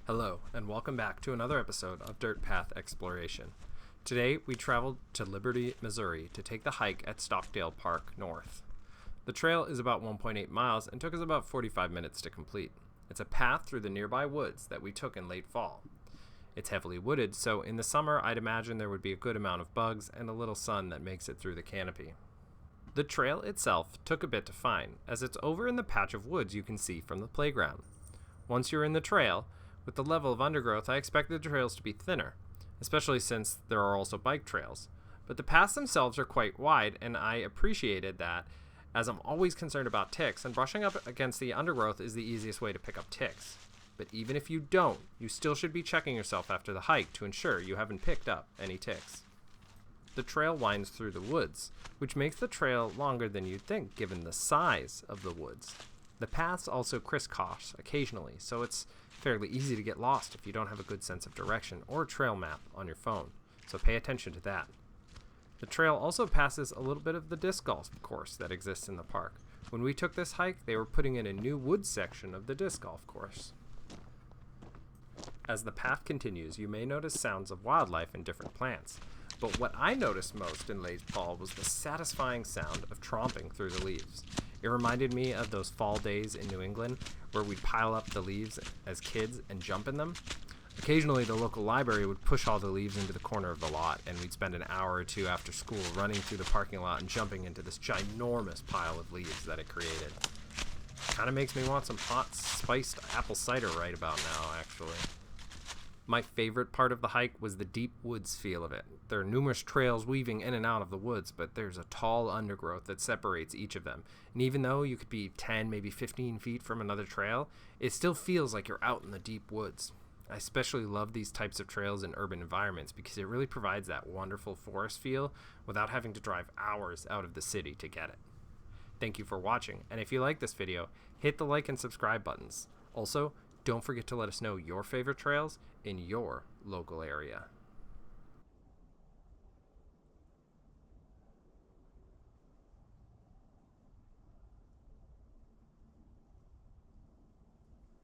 Hello, and welcome back to another episode of Dirt Path Exploration. Today, we traveled to Liberty, Missouri to take the hike at Stockdale Park North. The trail is about 1.8 miles and took us about 45 minutes to complete. It's a path through the nearby woods that we took in late fall. It's heavily wooded, so in the summer, I'd imagine there would be a good amount of bugs and a little sun that makes it through the canopy. The trail itself took a bit to find, as it's over in the patch of woods you can see from the playground. Once you're in the trail, with the level of undergrowth, I expected the trails to be thinner, especially since there are also bike trails. But the paths themselves are quite wide, and I appreciated that, as I'm always concerned about ticks, and brushing up against the undergrowth is the easiest way to pick up ticks. But even if you don't, you still should be checking yourself after the hike to ensure you haven't picked up any ticks. The trail winds through the woods, which makes the trail longer than you'd think given the size of the woods. The paths also crisscross occasionally, so it's fairly easy to get lost if you don't have a good sense of direction or a trail map on your phone, so pay attention to that. The trail also passes a little bit of the disc golf course that exists in the park. When we took this hike, they were putting in a new woods section of the disc golf course. As the path continues, you may notice sounds of wildlife and different plants, but what I noticed most in late fall was the satisfying sound of tromping through the leaves. It reminded me of those fall days in New England where we'd pile up the leaves as kids and jump in them. Occasionally, the local library would push all the leaves into the corner of the lot, and we'd spend an hour or two after school running through the parking lot and jumping into this ginormous pile of leaves that it created. Kind of makes me want some hot, spiced apple cider right about now, actually. My favorite part of the hike was the deep woods feel of it. There are numerous trails weaving in and out of the woods, but there's a tall undergrowth that separates each of them. And even though you could be 10, maybe 15 feet from another trail, it still feels like you're out in the deep woods. I especially love these types of trails in urban environments because it really provides that wonderful forest feel without having to drive hours out of the city to get it. Thank you for watching, and if you like this video, hit the like and subscribe buttons. Also, don't forget to let us know your favorite trails in your local area.